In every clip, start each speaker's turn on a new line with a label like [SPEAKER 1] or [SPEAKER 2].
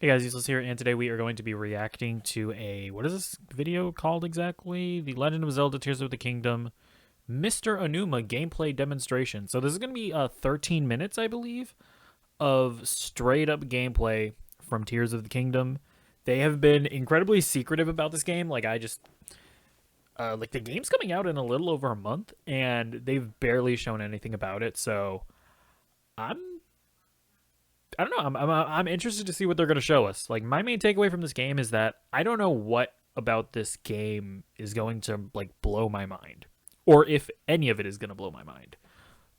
[SPEAKER 1] Hey guys, Useless here, and today we are going to be reacting to what is this video called exactly? The Legend of Zelda Tears of the Kingdom Mr. Anuma gameplay demonstration. So this is going to be 13 minutes, I believe, of straight up gameplay from Tears of the Kingdom. They have been incredibly secretive about this game. Like the game's coming out in a little over a month, and they've barely shown anything about it. So I don't know. I'm interested to see what they're going to show us. Like, my main takeaway from this game is that I don't know what about this game is going to like blow my mind, or if any of it is going to blow my mind.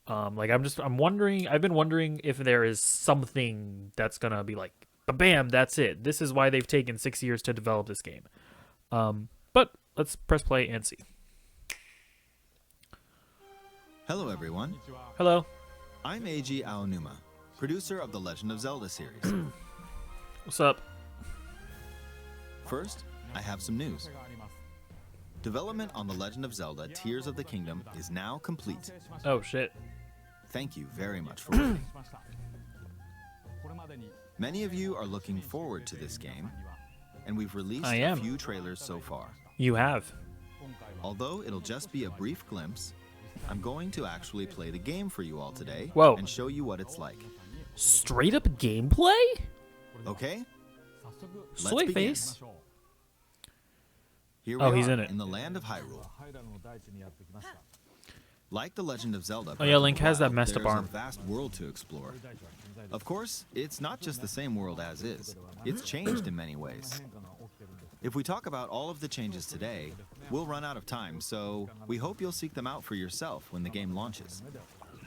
[SPEAKER 1] I'm wondering. I've been wondering if there is something that's going to be like, bam, that's it. This is why they've taken 6 years to develop this game. But let's press play and see.
[SPEAKER 2] Hello, everyone.
[SPEAKER 1] Hello.
[SPEAKER 2] I'm Eiji Aonuma, producer of the Legend of Zelda series.
[SPEAKER 1] What's up?
[SPEAKER 2] First, I have some news. Development on the Legend of Zelda Tears of the Kingdom is now complete.
[SPEAKER 1] Oh, shit.
[SPEAKER 2] Thank you very much for waiting. Many of you are looking forward to this game, and we've released a few trailers so far.
[SPEAKER 1] You have.
[SPEAKER 2] Although it'll just be a brief glimpse, I'm going to actually play the game for you all today.
[SPEAKER 1] Whoa.
[SPEAKER 2] And show you what it's like.
[SPEAKER 1] Straight up gameplay?
[SPEAKER 2] Okay?
[SPEAKER 1] Soy
[SPEAKER 2] begin.
[SPEAKER 1] face?
[SPEAKER 2] Here we
[SPEAKER 1] Oh,
[SPEAKER 2] are
[SPEAKER 1] he's in it.
[SPEAKER 2] in the land of Hyrule. Like the Legend of Zelda,
[SPEAKER 1] Oh yeah, Link has that messed up
[SPEAKER 2] there's
[SPEAKER 1] arm.
[SPEAKER 2] a vast world to explore. Of course, it's not just the same world as is. It's changed in many ways. If we talk about all of the changes today, we'll run out of time, so we hope you'll seek them out for yourself when the game launches.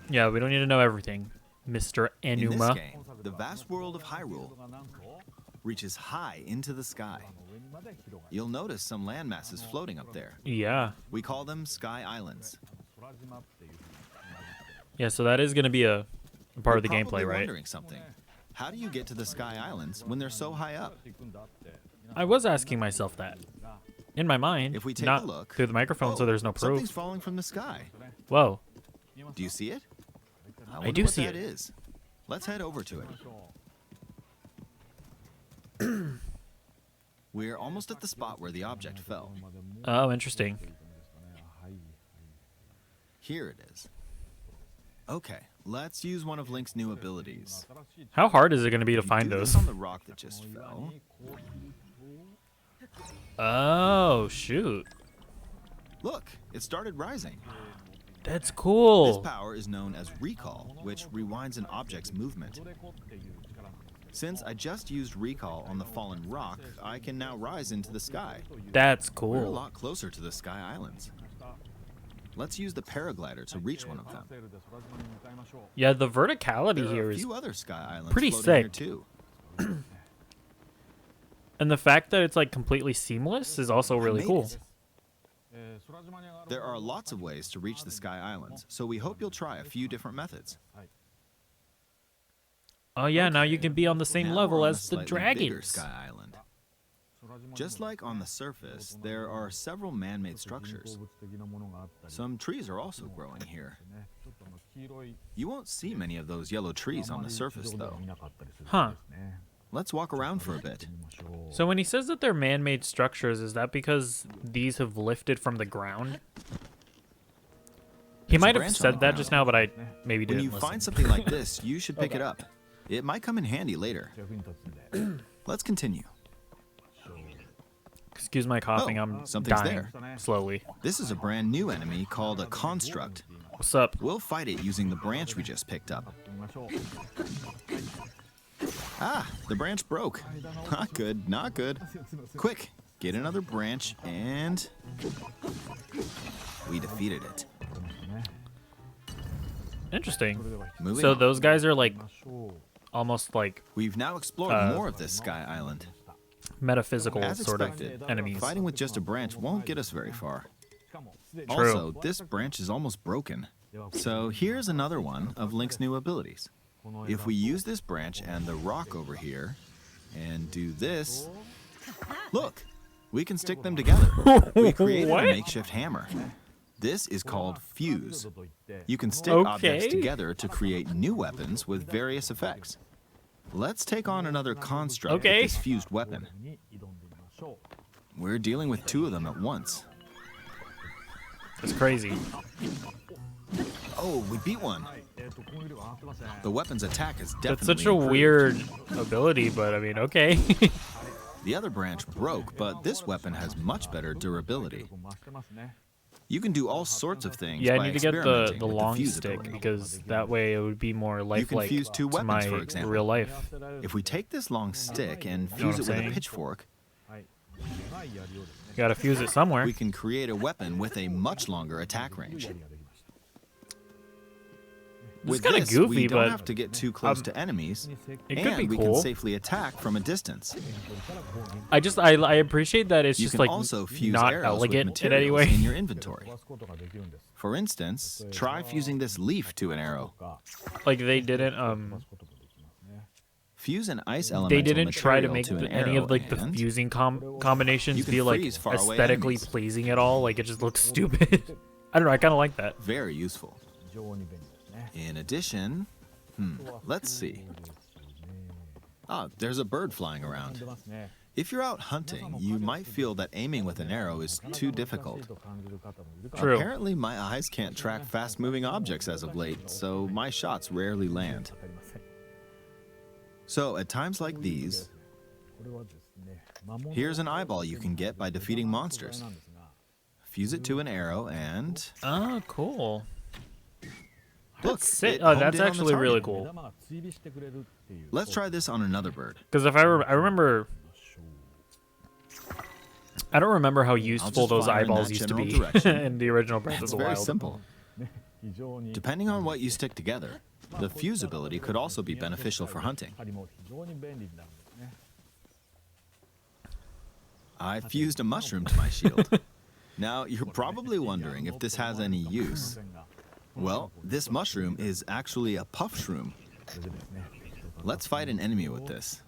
[SPEAKER 1] Yeah, we don't need to know everything, Mr.
[SPEAKER 2] In this
[SPEAKER 1] Enuma.
[SPEAKER 2] game, the vast world of Hyrule reaches high into the sky. You'll notice some landmasses floating up there.
[SPEAKER 1] Yeah.
[SPEAKER 2] We call them Sky Islands.
[SPEAKER 1] Yeah, so that is going to be a part of the
[SPEAKER 2] You're
[SPEAKER 1] gameplay,
[SPEAKER 2] probably
[SPEAKER 1] right?
[SPEAKER 2] wondering something. How do you get to the Sky Islands when they're so high up?
[SPEAKER 1] I was asking myself that. In my mind,
[SPEAKER 2] If we take
[SPEAKER 1] not
[SPEAKER 2] a look,
[SPEAKER 1] through the microphone, so there's no proof.
[SPEAKER 2] Something's falling from the sky.
[SPEAKER 1] Whoa.
[SPEAKER 2] Do you see it?
[SPEAKER 1] I do see
[SPEAKER 2] what
[SPEAKER 1] it.
[SPEAKER 2] that is. Let's head over to it. We're almost at the spot where the object fell.
[SPEAKER 1] Oh, interesting.
[SPEAKER 2] Here it is. Okay, let's use one of Link's new abilities.
[SPEAKER 1] How hard is it going to be to
[SPEAKER 2] You
[SPEAKER 1] find
[SPEAKER 2] do this
[SPEAKER 1] those?
[SPEAKER 2] on the rock that just fell.
[SPEAKER 1] Oh, shoot.
[SPEAKER 2] Look, it started rising.
[SPEAKER 1] That's
[SPEAKER 2] This
[SPEAKER 1] cool.
[SPEAKER 2] power is known as recall, which rewinds an object's movement. Since I just used recall on the fallen rock, I can now rise into the sky.
[SPEAKER 1] That's
[SPEAKER 2] We're a
[SPEAKER 1] cool.
[SPEAKER 2] lot closer to the Sky Islands. Let's use the paraglider to reach one of them.
[SPEAKER 1] Yeah, the verticality
[SPEAKER 2] There are
[SPEAKER 1] here
[SPEAKER 2] a
[SPEAKER 1] is...
[SPEAKER 2] few other Sky Islands
[SPEAKER 1] pretty
[SPEAKER 2] floating here
[SPEAKER 1] sick.
[SPEAKER 2] too.
[SPEAKER 1] And the fact that it's like completely seamless is also really
[SPEAKER 2] made
[SPEAKER 1] cool.
[SPEAKER 2] it. There are lots of ways to reach the Sky Islands, so we hope you'll try a few different methods.
[SPEAKER 1] Oh yeah, now you can be on the same
[SPEAKER 2] Now
[SPEAKER 1] level
[SPEAKER 2] we're on
[SPEAKER 1] as
[SPEAKER 2] a
[SPEAKER 1] the
[SPEAKER 2] slightly bigger
[SPEAKER 1] dragons.
[SPEAKER 2] Sky Island. Just like on the surface, there are several man-made structures. Some trees are also growing here. You won't see many of those yellow trees on the surface, though.
[SPEAKER 1] Huh.
[SPEAKER 2] Let's walk around for a bit.
[SPEAKER 1] So when he says that they're man-made structures, is that because these have lifted from the ground? He
[SPEAKER 2] There's a
[SPEAKER 1] might have
[SPEAKER 2] branch on
[SPEAKER 1] said
[SPEAKER 2] the
[SPEAKER 1] that
[SPEAKER 2] ground.
[SPEAKER 1] just now, but I maybe
[SPEAKER 2] When
[SPEAKER 1] didn't
[SPEAKER 2] you
[SPEAKER 1] listen.
[SPEAKER 2] find something like this, you should pick it up. It might come in handy later. Let's continue.
[SPEAKER 1] Excuse my coughing,
[SPEAKER 2] Oh,
[SPEAKER 1] I'm
[SPEAKER 2] something's
[SPEAKER 1] dying
[SPEAKER 2] there.
[SPEAKER 1] slowly.
[SPEAKER 2] This is a brand new enemy called a construct.
[SPEAKER 1] What's up?
[SPEAKER 2] We'll fight it using the branch we just picked up. Ah, the branch broke. Not good, not good. Quick, get another branch and... we defeated it.
[SPEAKER 1] Interesting.
[SPEAKER 2] Moving
[SPEAKER 1] So
[SPEAKER 2] on.
[SPEAKER 1] those guys are like almost like
[SPEAKER 2] We've now explored more of this Sky Island.
[SPEAKER 1] metaphysical
[SPEAKER 2] As
[SPEAKER 1] sort
[SPEAKER 2] expected,
[SPEAKER 1] of enemies.
[SPEAKER 2] fighting with just a branch won't get us very far.
[SPEAKER 1] True.
[SPEAKER 2] Also, this branch is almost broken. So here's another one of Link's new abilities. If we use this branch and the rock over here, and do this, look, we can stick them together. We created
[SPEAKER 1] What?
[SPEAKER 2] a makeshift hammer. This is called fuse. You can stick objects
[SPEAKER 1] Okay.
[SPEAKER 2] together to create new weapons with various effects. Let's take on another construct
[SPEAKER 1] Okay.
[SPEAKER 2] with this fused weapon. We're dealing with 2 of them at once.
[SPEAKER 1] It's crazy.
[SPEAKER 2] Oh, we beat one. The weapon's attack is definitely
[SPEAKER 1] That's such a
[SPEAKER 2] improved.
[SPEAKER 1] weird ability, but I mean, okay.
[SPEAKER 2] The other branch broke, but this weapon has much better durability. You can do all sorts of things
[SPEAKER 1] Yeah,
[SPEAKER 2] by
[SPEAKER 1] I need to get
[SPEAKER 2] experimenting
[SPEAKER 1] the
[SPEAKER 2] with
[SPEAKER 1] long
[SPEAKER 2] fuse
[SPEAKER 1] stick
[SPEAKER 2] ability.
[SPEAKER 1] because that way it would be more lifelike
[SPEAKER 2] fuse 2
[SPEAKER 1] to
[SPEAKER 2] weapons,
[SPEAKER 1] my
[SPEAKER 2] for example.
[SPEAKER 1] real life.
[SPEAKER 2] If we take this long stick and
[SPEAKER 1] what
[SPEAKER 2] fuse
[SPEAKER 1] I'm
[SPEAKER 2] it with
[SPEAKER 1] saying?
[SPEAKER 2] a pitchfork,
[SPEAKER 1] Gotta fuse it somewhere.
[SPEAKER 2] we can create a weapon with a much longer attack range. With
[SPEAKER 1] kinda
[SPEAKER 2] this,
[SPEAKER 1] goofy,
[SPEAKER 2] we don't
[SPEAKER 1] but,
[SPEAKER 2] have to get too close to enemies,
[SPEAKER 1] it
[SPEAKER 2] and
[SPEAKER 1] could be
[SPEAKER 2] we
[SPEAKER 1] cool.
[SPEAKER 2] can safely attack from a distance.
[SPEAKER 1] I appreciate that it's
[SPEAKER 2] You
[SPEAKER 1] just
[SPEAKER 2] can
[SPEAKER 1] like
[SPEAKER 2] also fuse
[SPEAKER 1] not
[SPEAKER 2] arrows with
[SPEAKER 1] elegant in any
[SPEAKER 2] materials
[SPEAKER 1] way.
[SPEAKER 2] in your inventory. For instance, try fusing this leaf to an arrow.
[SPEAKER 1] Like they didn't
[SPEAKER 2] Fuse an ice elemental
[SPEAKER 1] they didn't try to
[SPEAKER 2] material
[SPEAKER 1] make
[SPEAKER 2] an
[SPEAKER 1] any
[SPEAKER 2] arrow
[SPEAKER 1] of like the
[SPEAKER 2] and
[SPEAKER 1] fusing combinations
[SPEAKER 2] you can
[SPEAKER 1] be like
[SPEAKER 2] freeze faraway
[SPEAKER 1] aesthetically
[SPEAKER 2] enemies.
[SPEAKER 1] pleasing at all. Like it just looks stupid. I don't know. I kind of like that.
[SPEAKER 2] very useful. In addition, let's see. Ah, there's a bird flying around. If you're out hunting, you might feel that aiming with an arrow is too difficult.
[SPEAKER 1] True.
[SPEAKER 2] Apparently, my eyes can't track fast-moving objects as of late, so my shots rarely land. So, at times like these, here's an eyeball you can get by defeating monsters. Fuse it to an arrow and...
[SPEAKER 1] Oh, cool.
[SPEAKER 2] Look,
[SPEAKER 1] Sick.
[SPEAKER 2] it
[SPEAKER 1] Oh,
[SPEAKER 2] homed
[SPEAKER 1] that's
[SPEAKER 2] in on the
[SPEAKER 1] actually really
[SPEAKER 2] target.
[SPEAKER 1] cool.
[SPEAKER 2] Let's try this on another bird.
[SPEAKER 1] Because if I remember, I don't remember how useful
[SPEAKER 2] just
[SPEAKER 1] those
[SPEAKER 2] fire in
[SPEAKER 1] eyeballs
[SPEAKER 2] that
[SPEAKER 1] used to
[SPEAKER 2] general
[SPEAKER 1] be
[SPEAKER 2] direction.
[SPEAKER 1] in the original Breath
[SPEAKER 2] It's
[SPEAKER 1] of the
[SPEAKER 2] very
[SPEAKER 1] Wild.
[SPEAKER 2] simple. Depending on what you stick together, the fuse ability could also be beneficial for hunting. I fused a mushroom to my shield. Now, you're probably wondering if this has any use. Well, this mushroom is actually a puff shroom. Let's fight an enemy with this.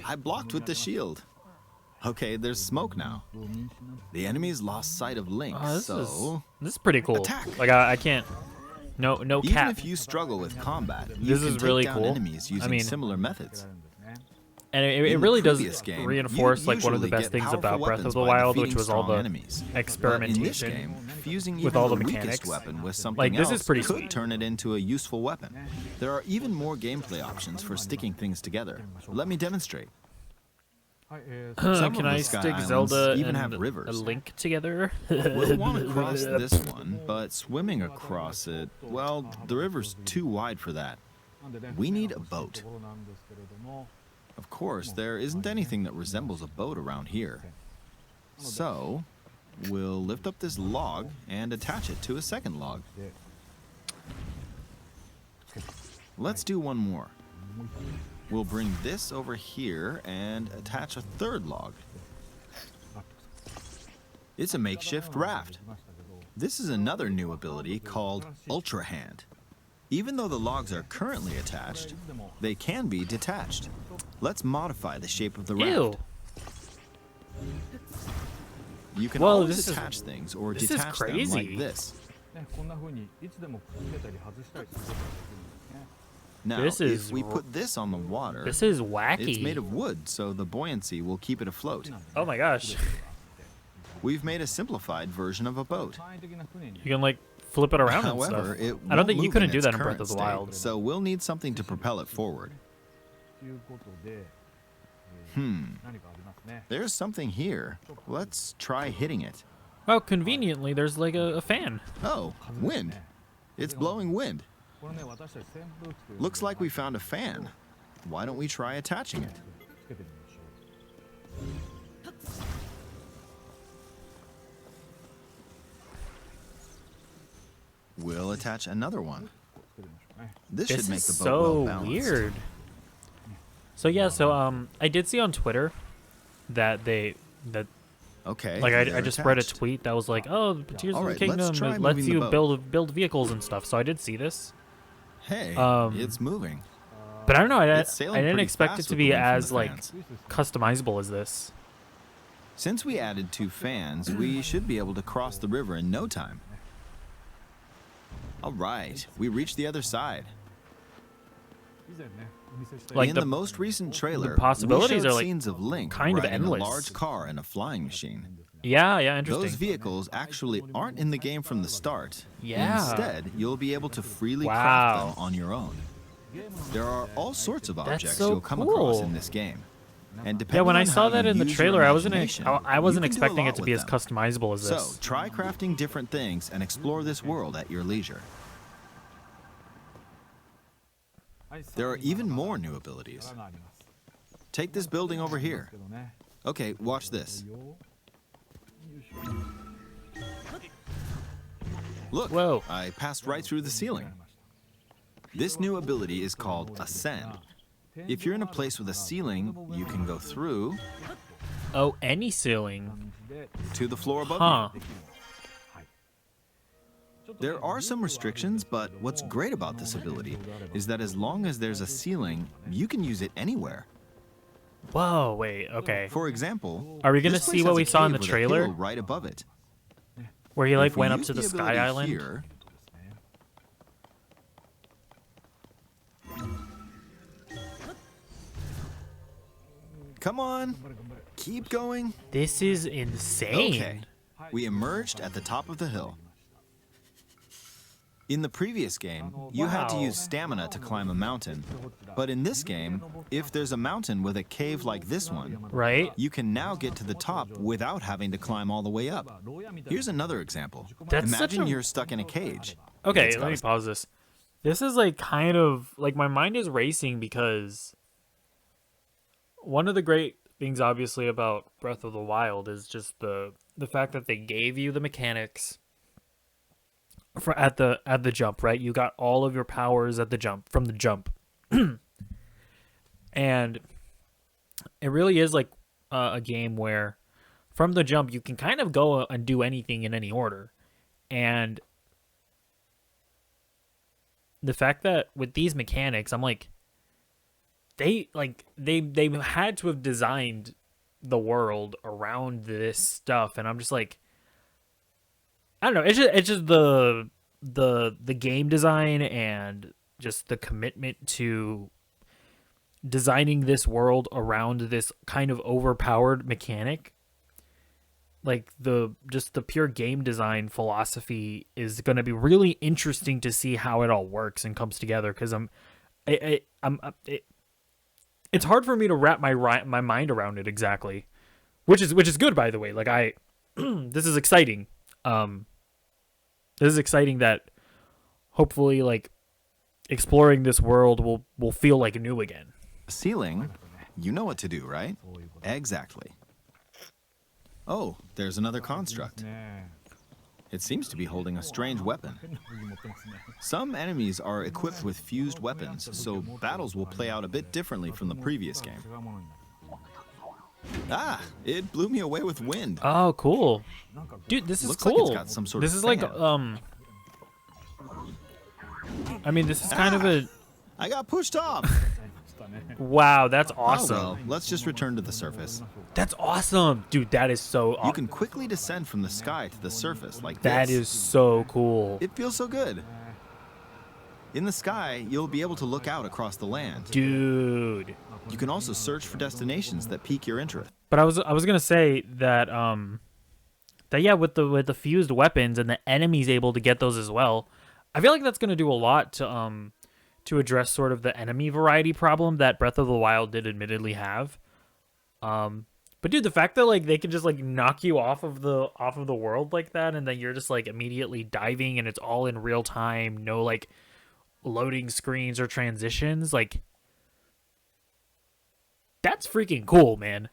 [SPEAKER 2] I blocked with the shield. Okay, there's smoke now. The enemy's lost sight of Link,
[SPEAKER 1] Oh,
[SPEAKER 2] so...
[SPEAKER 1] this is pretty cool.
[SPEAKER 2] Attack.
[SPEAKER 1] Like I can't. No
[SPEAKER 2] Even
[SPEAKER 1] cap.
[SPEAKER 2] if you struggle with combat, you
[SPEAKER 1] This
[SPEAKER 2] can
[SPEAKER 1] is
[SPEAKER 2] take
[SPEAKER 1] really
[SPEAKER 2] down
[SPEAKER 1] cool.
[SPEAKER 2] enemies
[SPEAKER 1] I
[SPEAKER 2] using
[SPEAKER 1] mean-
[SPEAKER 2] similar methods.
[SPEAKER 1] And it
[SPEAKER 2] In the
[SPEAKER 1] really does
[SPEAKER 2] previous game,
[SPEAKER 1] reinforce
[SPEAKER 2] you'd
[SPEAKER 1] like one of the
[SPEAKER 2] usually
[SPEAKER 1] best
[SPEAKER 2] get
[SPEAKER 1] things
[SPEAKER 2] powerful
[SPEAKER 1] about Breath of
[SPEAKER 2] weapons
[SPEAKER 1] the
[SPEAKER 2] by
[SPEAKER 1] Wild, which
[SPEAKER 2] defeating
[SPEAKER 1] was all
[SPEAKER 2] strong
[SPEAKER 1] the
[SPEAKER 2] enemies. But in
[SPEAKER 1] experimentation
[SPEAKER 2] this game, fusing
[SPEAKER 1] with
[SPEAKER 2] even
[SPEAKER 1] all the
[SPEAKER 2] the
[SPEAKER 1] mechanics.
[SPEAKER 2] weakest weapon with something
[SPEAKER 1] Like, this is
[SPEAKER 2] else
[SPEAKER 1] pretty
[SPEAKER 2] could
[SPEAKER 1] sweet.
[SPEAKER 2] turn it into a useful weapon. There are even more gameplay options for sticking things together. Let me demonstrate. Some
[SPEAKER 1] Can
[SPEAKER 2] of
[SPEAKER 1] I
[SPEAKER 2] the Sky
[SPEAKER 1] stick
[SPEAKER 2] Islands
[SPEAKER 1] Zelda
[SPEAKER 2] even
[SPEAKER 1] and
[SPEAKER 2] have rivers.
[SPEAKER 1] a Link together?
[SPEAKER 2] We'll want to cross this one, but swimming across it, well, the river's too wide for that. We need a boat. Of course, there isn't anything that resembles a boat around here. So, we'll lift up this log and attach it to a second log. Let's do one more. We'll bring this over here and attach a third log. It's a makeshift raft. This is another new ability called Ultra Hand. Even though the logs are currently attached, they can be detached. Let's modify the shape of the raft.
[SPEAKER 1] Ew.
[SPEAKER 2] You can
[SPEAKER 1] Well,
[SPEAKER 2] always
[SPEAKER 1] this is-
[SPEAKER 2] attach things or
[SPEAKER 1] this is
[SPEAKER 2] detach them
[SPEAKER 1] crazy.
[SPEAKER 2] like this. Now,
[SPEAKER 1] This
[SPEAKER 2] if
[SPEAKER 1] is
[SPEAKER 2] we
[SPEAKER 1] r-
[SPEAKER 2] put this on the water,
[SPEAKER 1] This is wacky.
[SPEAKER 2] it's made of wood, so the buoyancy will keep it afloat.
[SPEAKER 1] Oh my gosh.
[SPEAKER 2] We've made a simplified version of a boat.
[SPEAKER 1] You can like flip it around
[SPEAKER 2] However,
[SPEAKER 1] and
[SPEAKER 2] it
[SPEAKER 1] stuff. I don't think
[SPEAKER 2] won't
[SPEAKER 1] you
[SPEAKER 2] move
[SPEAKER 1] couldn't
[SPEAKER 2] in
[SPEAKER 1] do
[SPEAKER 2] its
[SPEAKER 1] that in Breath
[SPEAKER 2] current
[SPEAKER 1] of the
[SPEAKER 2] state,
[SPEAKER 1] Wild.
[SPEAKER 2] So we'll need something to propel it forward. There's something here. Let's try hitting it.
[SPEAKER 1] Well, conveniently, there's like a fan.
[SPEAKER 2] Oh, wind. It's blowing wind. Looks like we found a fan. Why don't we try attaching it? We'll attach another one. This
[SPEAKER 1] This
[SPEAKER 2] should make
[SPEAKER 1] is
[SPEAKER 2] the boat
[SPEAKER 1] so
[SPEAKER 2] well balanced.
[SPEAKER 1] weird. So yeah, I did see on Twitter that
[SPEAKER 2] Okay.
[SPEAKER 1] like
[SPEAKER 2] they're
[SPEAKER 1] I just read a
[SPEAKER 2] attached.
[SPEAKER 1] tweet that was like, oh, Tears of the
[SPEAKER 2] Alright, let's
[SPEAKER 1] Kingdom
[SPEAKER 2] try
[SPEAKER 1] it lets
[SPEAKER 2] moving the
[SPEAKER 1] you
[SPEAKER 2] boat.
[SPEAKER 1] build vehicles and stuff. So I did see this,
[SPEAKER 2] Hey,
[SPEAKER 1] um,
[SPEAKER 2] it's moving.
[SPEAKER 1] but I don't know. I
[SPEAKER 2] It's sailing
[SPEAKER 1] didn't
[SPEAKER 2] pretty
[SPEAKER 1] expect it
[SPEAKER 2] fast
[SPEAKER 1] to
[SPEAKER 2] with the
[SPEAKER 1] be
[SPEAKER 2] wind from
[SPEAKER 1] as
[SPEAKER 2] the
[SPEAKER 1] like
[SPEAKER 2] fans.
[SPEAKER 1] customizable as this.
[SPEAKER 2] Since we added 2 fans, we should be able to cross the river in no time. All right, we reached the other side.
[SPEAKER 1] Like
[SPEAKER 2] In the most recent trailer,
[SPEAKER 1] possibilities
[SPEAKER 2] we showed
[SPEAKER 1] are, like,
[SPEAKER 2] scenes of Link
[SPEAKER 1] kind of
[SPEAKER 2] riding
[SPEAKER 1] endless.
[SPEAKER 2] a large car and a flying machine.
[SPEAKER 1] yeah, interesting.
[SPEAKER 2] Those vehicles actually aren't in the game from the start.
[SPEAKER 1] Yeah.
[SPEAKER 2] Instead, you'll be able to freely
[SPEAKER 1] Wow.
[SPEAKER 2] craft them on your own. There are all sorts of objects
[SPEAKER 1] so
[SPEAKER 2] you'll come across
[SPEAKER 1] cool.
[SPEAKER 2] in this game. And
[SPEAKER 1] Yeah,
[SPEAKER 2] depending
[SPEAKER 1] when I
[SPEAKER 2] on
[SPEAKER 1] saw
[SPEAKER 2] how
[SPEAKER 1] that
[SPEAKER 2] you
[SPEAKER 1] in the
[SPEAKER 2] use your
[SPEAKER 1] trailer, I wasn't
[SPEAKER 2] imagination,
[SPEAKER 1] I
[SPEAKER 2] you
[SPEAKER 1] wasn't
[SPEAKER 2] can do a
[SPEAKER 1] expecting
[SPEAKER 2] lot
[SPEAKER 1] it to
[SPEAKER 2] with
[SPEAKER 1] be as
[SPEAKER 2] them.
[SPEAKER 1] customizable as
[SPEAKER 2] So,
[SPEAKER 1] this.
[SPEAKER 2] try crafting different things and explore this world at your leisure. There are even more new abilities. Take this building over here. Okay, watch this. Look,
[SPEAKER 1] Whoa.
[SPEAKER 2] I passed right through the ceiling. This new ability is called Ascend. If you're in a place with a ceiling, you can go through
[SPEAKER 1] Oh, any ceiling.
[SPEAKER 2] to the floor above
[SPEAKER 1] Huh.
[SPEAKER 2] you. There are some restrictions, but what's great about this ability is that as long as there's a ceiling, you can use it anywhere.
[SPEAKER 1] Whoa, wait, okay.
[SPEAKER 2] For example,
[SPEAKER 1] Are we gonna
[SPEAKER 2] this place
[SPEAKER 1] see what
[SPEAKER 2] has
[SPEAKER 1] we
[SPEAKER 2] a
[SPEAKER 1] saw in
[SPEAKER 2] cave
[SPEAKER 1] the
[SPEAKER 2] with a
[SPEAKER 1] trailer?
[SPEAKER 2] hill right above it.
[SPEAKER 1] Where he like
[SPEAKER 2] If we
[SPEAKER 1] went up
[SPEAKER 2] use
[SPEAKER 1] to the
[SPEAKER 2] ability
[SPEAKER 1] Sky Island?
[SPEAKER 2] here, come on, keep going.
[SPEAKER 1] This is insane.
[SPEAKER 2] Okay, we emerged at the top of the hill. In the previous game, you had to
[SPEAKER 1] Wow.
[SPEAKER 2] use stamina to climb a mountain. But in this game, if there's a mountain with a cave like this one,
[SPEAKER 1] Right?
[SPEAKER 2] you can now get to the top without having to climb all the way up. Here's another example.
[SPEAKER 1] That's such
[SPEAKER 2] Imagine
[SPEAKER 1] a-
[SPEAKER 2] you're stuck in a cage.
[SPEAKER 1] Okay,
[SPEAKER 2] It's
[SPEAKER 1] let me
[SPEAKER 2] gotta-
[SPEAKER 1] pause this. This is like kind of like my mind is racing because one of the great things obviously about Breath of the Wild is just the fact that they gave you the mechanics for at the jump, right? You got all of your powers at the jump from the jump. And it really is like a game where from the jump you can kind of go and do anything in any order. And the fact that with these mechanics, I'm like, they had to have designed the world around this stuff, and I'm just like, I don't know. It's just the game design and just the commitment to designing this world around this kind of overpowered mechanic. Like the pure game design philosophy is going to be really interesting to see how it all works and comes together. Because it's hard for me to wrap my mind around it exactly, which is good, by the way. Like this is exciting. This is exciting that hopefully like exploring this world will feel like new again.
[SPEAKER 2] Ceiling, you know what to do, right? Exactly. Oh, there's another construct. It seems to be holding a strange weapon. Some enemies are equipped with fused weapons, so battles will play out a bit differently from the previous game. Ah, it blew me away with wind.
[SPEAKER 1] Oh, cool. Dude, this is
[SPEAKER 2] Looks
[SPEAKER 1] cool.
[SPEAKER 2] like it's got some sort
[SPEAKER 1] this
[SPEAKER 2] of
[SPEAKER 1] is like
[SPEAKER 2] fan.
[SPEAKER 1] I mean, this is kind of a
[SPEAKER 2] I got pushed off.
[SPEAKER 1] wow, that's
[SPEAKER 2] Oh
[SPEAKER 1] awesome.
[SPEAKER 2] well, let's just return to the surface.
[SPEAKER 1] That's awesome. Dude, that is so
[SPEAKER 2] You
[SPEAKER 1] awesome.
[SPEAKER 2] can quickly descend from the sky to the surface like
[SPEAKER 1] That
[SPEAKER 2] this.
[SPEAKER 1] is so cool.
[SPEAKER 2] It feels so good. In the sky, you'll be able to look out across the land.
[SPEAKER 1] Dude.
[SPEAKER 2] You can also search for destinations that pique your interest.
[SPEAKER 1] But I was going to say that yeah, with the fused weapons and the enemies able to get those as well. I feel like that's going to do a lot to address sort of the enemy variety problem that Breath of the Wild did admittedly have. But dude, the fact that like they can just like knock you off of the world like that, and then you're just like immediately diving, and it's all in real time, no like loading screens or transitions, like that's freaking cool, man.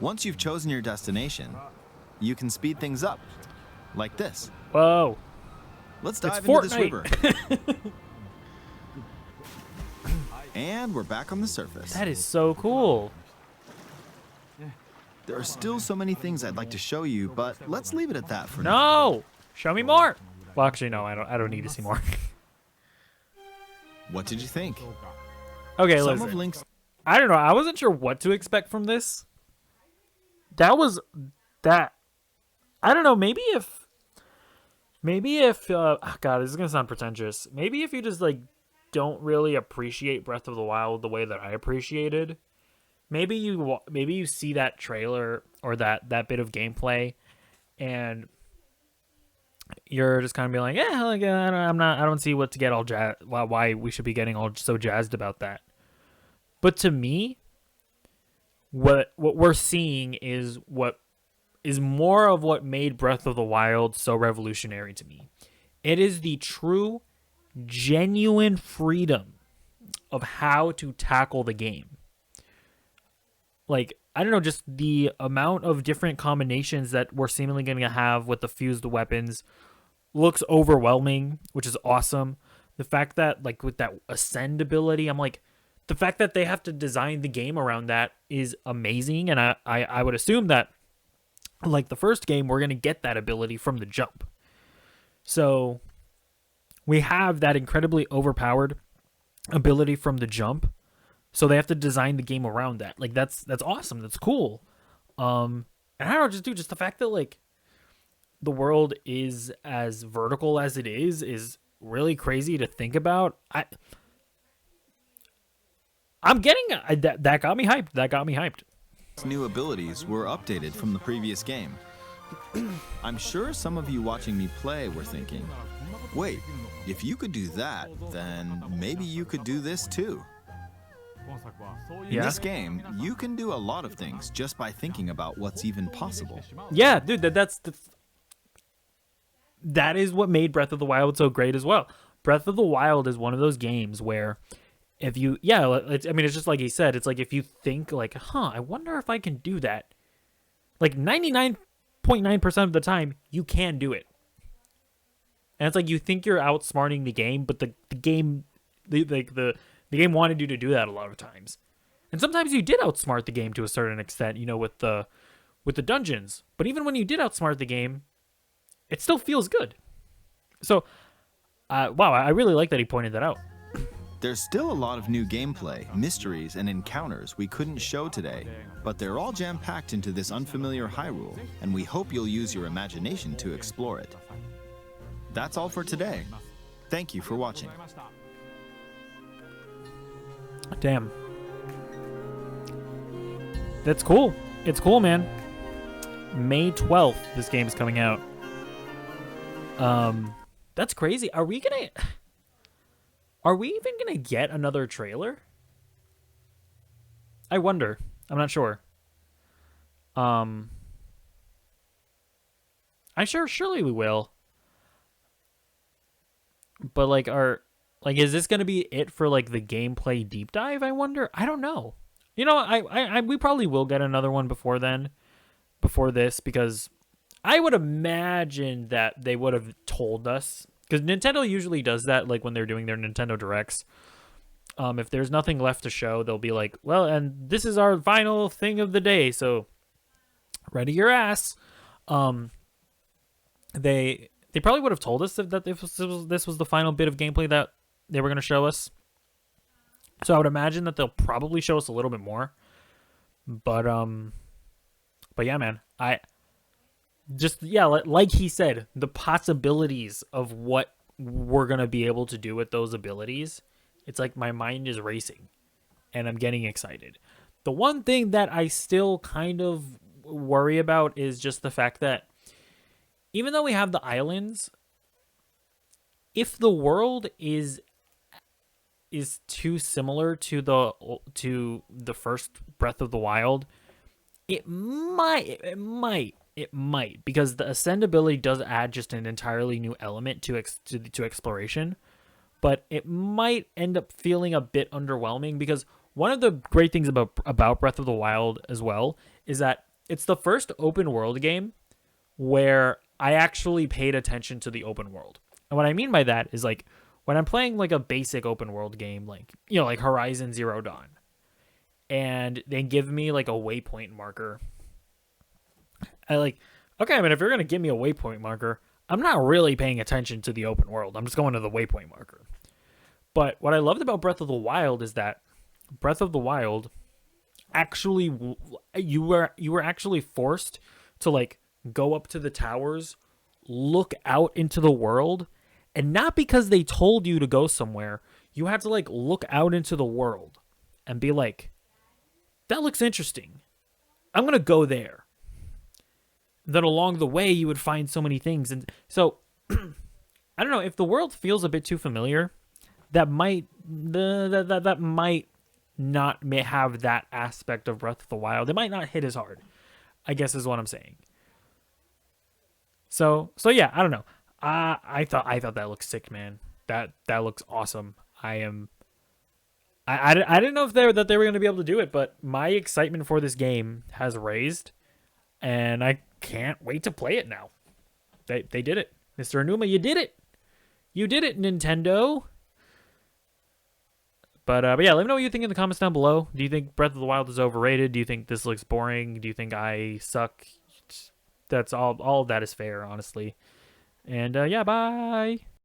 [SPEAKER 2] Once you've chosen your destination, you can speed things up, like this.
[SPEAKER 1] Whoa.
[SPEAKER 2] Let's dive
[SPEAKER 1] It's
[SPEAKER 2] into this
[SPEAKER 1] Fortnite.
[SPEAKER 2] river. And we're back on the surface.
[SPEAKER 1] That is so cool.
[SPEAKER 2] There are still so many things I'd like to show you, but let's leave it at that for now.
[SPEAKER 1] No, show me more. Well, actually, no, I don't need to see more.
[SPEAKER 2] What did you think?
[SPEAKER 1] Okay,
[SPEAKER 2] Some
[SPEAKER 1] listen.
[SPEAKER 2] of Link's
[SPEAKER 1] I don't know. I wasn't sure what to expect from this. I don't know. Maybe if oh God, this is gonna sound pretentious. Maybe if you just like don't really appreciate Breath of the Wild the way that I appreciated. Maybe you see that trailer or that bit of gameplay, and you're just kind of be like, yeah, like I don't see what to get all why we should be getting all so jazzed about that. But to me, what we're seeing is what is more of what made Breath of the Wild so revolutionary to me. It is the true, genuine freedom of how to tackle the game. Like, I don't know, just the amount of different combinations that we're seemingly going to have with the fused weapons looks overwhelming, which is awesome. The fact that, like, with that ascend ability, I'm like, the fact that they have to design the game around that is amazing. And I would assume that, like the first game, we're going to get that ability from the jump. So we have that incredibly overpowered ability from the jump. So they have to design the game around that. Like, that's awesome. That's cool. And I don't know, just the fact that, like, the world is as vertical as it is really crazy to think about. I'm getting that got me hyped. That got me hyped.
[SPEAKER 2] New abilities were updated from the previous game. I'm sure some of you watching me play were thinking, wait, if you could do that, then maybe you could do this too. In this game, you can do a lot of things just by thinking about what's even possible.
[SPEAKER 1] Yeah, dude, that is what made Breath of the Wild so great as well. Breath of the Wild is one of those games where if you, it's just like he said, it's like if you think like, I wonder if I can do that. Like 99.9% of the time, you can do it. And it's like you think you're outsmarting the game, but the game wanted you to do that a lot of times. And sometimes you did outsmart the game to a certain extent, with the dungeons. But even when you did outsmart the game, it still feels good. So, wow, I really like that he pointed that out.
[SPEAKER 2] There's still a lot of new gameplay, mysteries, and encounters we couldn't show today, but they're all jam-packed into this unfamiliar Hyrule, and we hope you'll use your imagination to explore it. That's all for today. Thank you for watching.
[SPEAKER 1] Damn. That's cool. It's cool, man. May 12th, this game is coming out. That's crazy. Are we even gonna get another trailer? I wonder. I'm not sure. Surely we will. But is this gonna be it for like the gameplay deep dive? I wonder. I don't know. We probably will get another one before this, because I would imagine that they would have told us, because Nintendo usually does that, like when they're doing their Nintendo Directs. If there's nothing left to show, they'll be like, well, and this is our final thing of the day, so ready your ass. They probably would have told us that this was the final bit of gameplay that they were going to show us. So I would imagine that they'll probably show us a little bit more. But yeah, man, like he said, the possibilities of what we're going to be able to do with those abilities, it's like my mind is racing and I'm getting excited. The one thing that I still kind of worry about is just the fact that even though we have the islands, if the world is too similar to the first Breath of the Wild, it might, because the ascend ability does add just an entirely new element to exploration, but it might end up feeling a bit underwhelming, because one of the great things about Breath of the Wild as well is that it's the first open world game where I actually paid attention to the open world. And what I mean by that is, like, when I'm playing like a basic open world game, like Horizon Zero Dawn, and they give me like a waypoint marker, okay, I mean, if you're going to give me a waypoint marker, I'm not really paying attention to the open world. I'm just going to the waypoint marker. But what I loved about Breath of the Wild is that Breath of the Wild actually, you were actually forced to like go up to the towers, look out into the world, and not because they told you to go somewhere. You have to like look out into the world and be like, that looks interesting. I'm going to go there. Then along the way, you would find so many things. And so, I don't know, if the world feels a bit too familiar, that might that might not may have that aspect of Breath of the Wild. It might not hit as hard, I guess is what I'm saying. So yeah, I don't know. I thought that looked sick, man. That looks awesome. I didn't know if they were going to be able to do it, but my excitement for this game has raised, and I can't wait to play it now. They did it, Mr. Anuma. You did it. You did it, Nintendo. But yeah, let me know what you think in the comments down below. Do you think Breath of the Wild is overrated? Do you think this looks boring? Do you think I suck? That's all of that is fair, honestly. And yeah, bye.